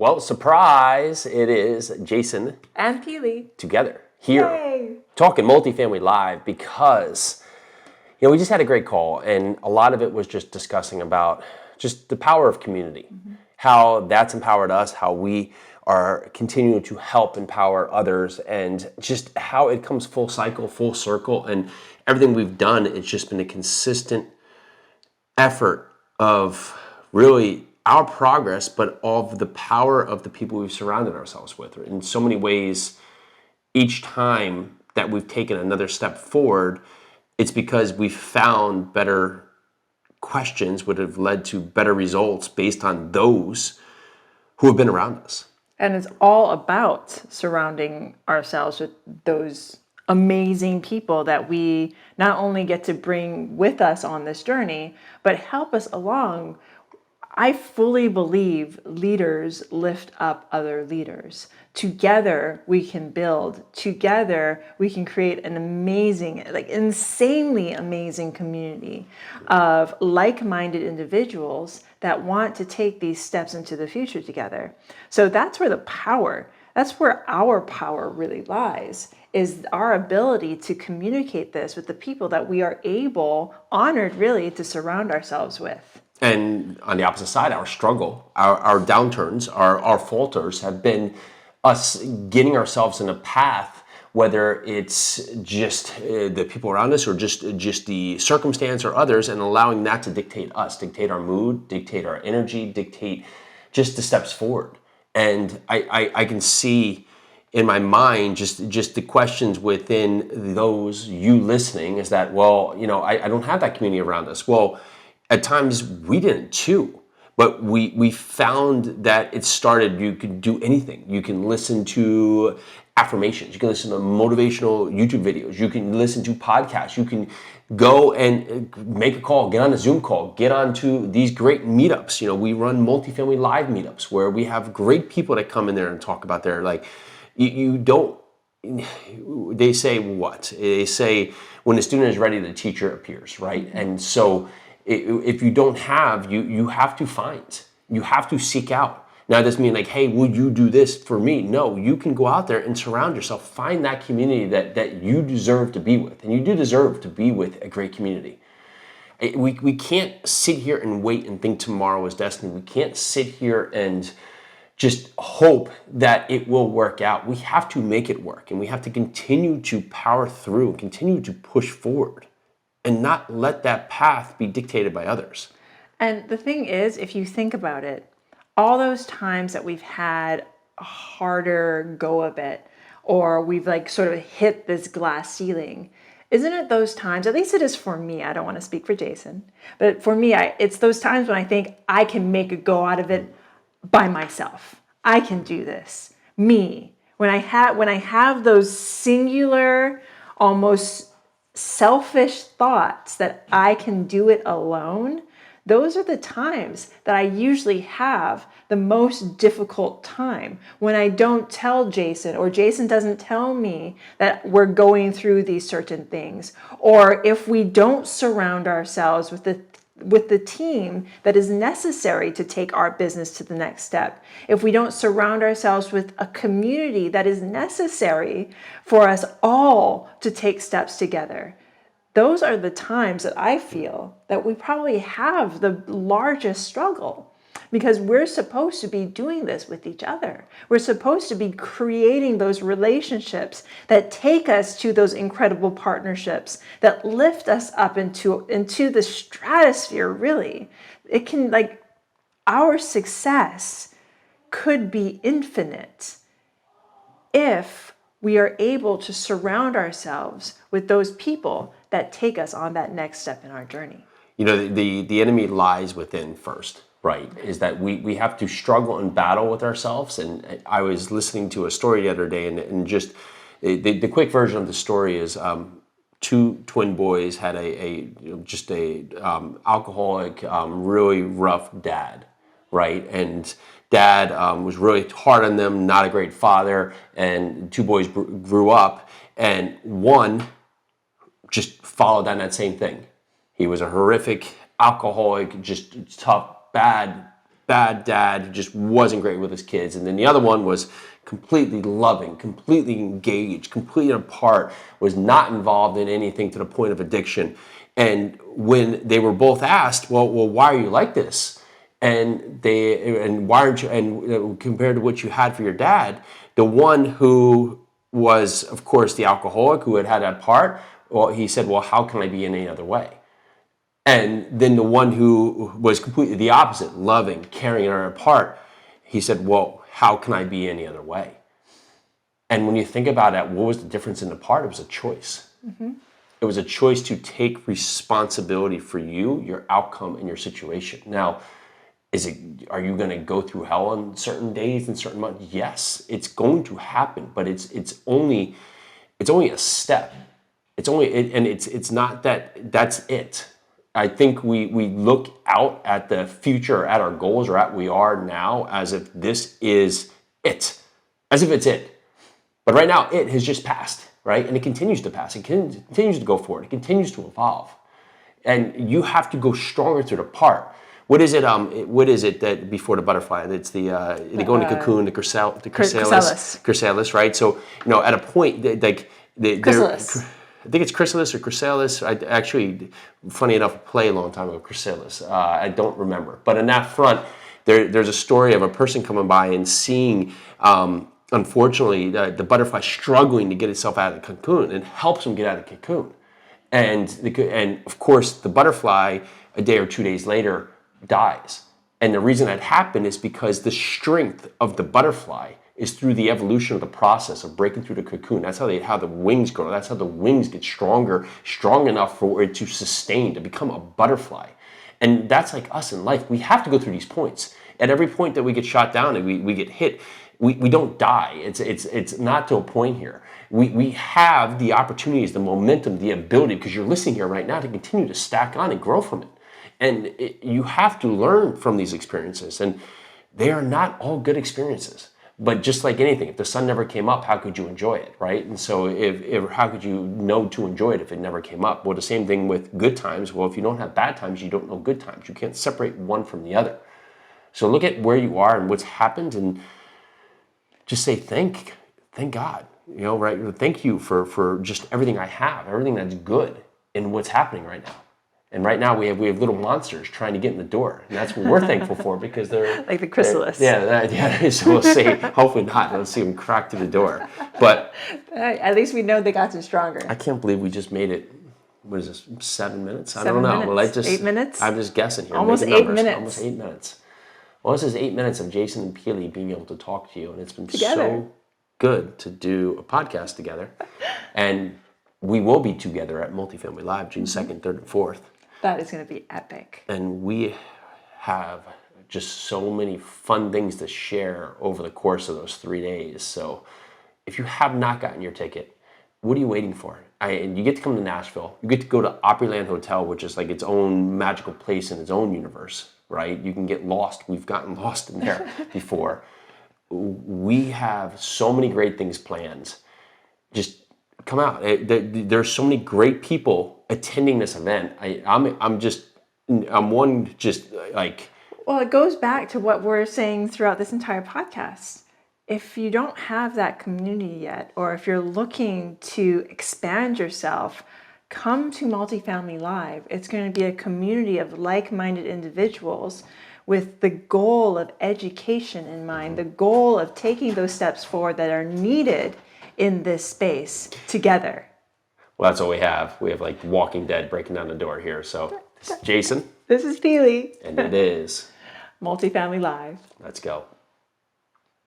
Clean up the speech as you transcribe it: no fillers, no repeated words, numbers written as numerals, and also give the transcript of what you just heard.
Well, surprise, it is Jason And Pili. together here Yay! talking multifamily live because we just had a great call, and a lot of it was just discussing about just the power of community, how that's empowered us, how we are continuing to help empower others, and just how it comes full cycle, full circle, and everything we've done, it's just been a consistent effort of really our progress, but of the power of the people we've surrounded ourselves with. In so many ways, each time that we've taken another step forward, it's because we've found better questions would have led to better results based on those who have been around us. And it's all about surrounding ourselves with those amazing people that we not only get to bring with us on this journey, but help us along. I fully believe leaders lift up other leaders. Together we can build. Together we can create an amazing, like insanely amazing community of like-minded individuals that want to take these steps into the future together. So that's where that's where our power really lies, is our ability to communicate this with the people that we are honored really, to surround ourselves with. And on the opposite side, our struggle, our downturns, our falters have been us getting ourselves in a path, whether it's just the people around us or just the circumstance or others, and allowing that to dictate us, dictate our mood, dictate our energy, dictate just the steps forward. And I can see in my mind just the questions within those you listening is that, well, I don't have that community around us. Well, at times we didn't too, but we found that it started, you can do anything. You can listen to affirmations, you can listen to motivational YouTube videos, you can listen to podcasts, you can go and make a call, get on a Zoom call, get onto these great meetups. We run multifamily live meetups where we have great people that come in there and talk about their, like, you don't, they say what? They say when the student is ready, the teacher appears, right? And so if you don't have, you have to find, you have to seek out. Now, it doesn't mean like, hey, would you do this for me? No, you can go out there and surround yourself, find that community that you deserve to be with. And you do deserve to be with a great community. We can't sit here and wait and think tomorrow is destiny. We can't sit here and just hope that it will work out. We have to make it work, and we have to continue to power through, continue to push forward, and not let that path be dictated by others. And the thing is, if you think about it, all those times that we've had a harder go of it, or we've like sort of hit this glass ceiling, isn't it those times, at least it is for me, I don't want to speak for Jason, but for me, it's those times when I think I can make a go out of it by myself. I can do this. Me. When I have those singular, almost selfish thoughts that I can do it alone, those are the times that I usually have the most difficult time, when I don't tell Jason, or Jason doesn't tell me that we're going through these certain things, or if we don't surround ourselves with the team that is necessary to take our business to the next step. If we don't surround ourselves with a community that is necessary for us all to take steps together, those are the times that I feel that we probably have the largest struggle, because we're supposed to be doing this with each other. We're supposed to be creating those relationships that take us to those incredible partnerships that lift us up into the stratosphere, really. It can, like, our success could be infinite if we are able to surround ourselves with those people that take us on that next step in our journey. The enemy lies within first, right? Is that we have to struggle and battle with ourselves. And I was listening to a story the other day, and just the quick version of the story is two twin boys had a alcoholic, really rough dad, right? And dad was really hard on them, not a great father, and two boys grew up, and one just followed on that same thing. He was a horrific alcoholic, just tough, bad bad dad who just wasn't great with his kids. And then the other one was completely loving, completely engaged, completely apart, was not involved in anything to the point of addiction. And when they were both asked, well, why are you like this? And why aren't you, and compared to what you had for your dad, the one who was, of course, the alcoholic who had that part, well, he said, well, how can I be in any other way? And then the one who was completely the opposite, loving, caring, and apart, he said, well, how can I be any other way? And when you think about it, what was the difference in the part? It was a choice. Mm-hmm. It was a choice to take responsibility for you, your outcome, and your situation. Now, are you going to go through hell on certain days and certain months? Yes, it's going to happen, but it's only a step. It's not that's it. I think we look out at the future, at our goals, or at we are now as if this is it, as if it's it. But right now, it has just passed, right? And it continues to pass. It continues to go forward. It continues to evolve. And you have to go stronger through the part. What is it? What is it that before the butterfly? It's the they go into cocoon, the chrysalis, right? So at a point, Chrysalis. I think it's chrysalis or chrysalis. I actually, funny enough, played a long time ago chrysalis. I don't remember, but in that front, there's a story of a person coming by and seeing. Unfortunately, the butterfly struggling to get itself out of the cocoon, and helps him get out of the cocoon. And of course, the butterfly, a day or 2 days later, dies. And the reason that happened is because the strength of the butterfly is through the evolution of the process of breaking through the cocoon. That's how the wings grow. That's how the wings get stronger, strong enough for it to sustain, to become a butterfly. And that's like us in life. We have to go through these points. At every point that we get shot down and we get hit, we don't die. It's not to a point here. We have the opportunities, the momentum, the ability, because you're listening here right now, to continue to stack on and grow from it. And you have to learn from these experiences. And they are not all good experiences. But just like anything, if the sun never came up, how could you enjoy it, right? And so how could you know to enjoy it if it never came up? Well, the same thing with good times. Well, if you don't have bad times, you don't know good times. You can't separate one from the other. So look at where you are and what's happened, and just say thank God, right? Thank you for just everything I have, everything that's good in what's happening right now. And right now we have little monsters trying to get in the door, and that's what we're thankful for, because they're like the chrysalis. So we'll see. Hopefully not. Let's see them crack through the door. But at least we know they got you stronger. I can't believe we just made it. What is this? 7 minutes? I 7 don't know. minutes. Well, 8 minutes. I'm just guessing here. Almost 8 minutes. Almost 8 minutes. Well, this is 8 minutes of Jason and Pili being able to talk to you, and it's been together. So good to do a podcast together. And we will be together at Multifamily Live June 2nd, 3rd, and 4th. That is going to be epic. And we have just so many fun things to share over the course of those 3 days. So if you have not gotten your ticket, what are you waiting for? And you get to come to Nashville. You get to go to Opryland Hotel, which is like its own magical place in its own universe, right? You can get lost. We've gotten lost in there before. We have so many great things planned. Just come out. There's so many great people attending this event. I'm one just like. Well, it goes back to what we're saying throughout this entire podcast. If you don't have that community yet, or if you're looking to expand yourself, come to Multifamily Live. It's going to be a community of like-minded individuals with the goal of education in mind, the goal of taking those steps forward that are needed in this space together. Well, that's all we have. We have like Walking Dead breaking down the door here. So this is Jason. This is Pili. And it is Multifamily Live. Let's go.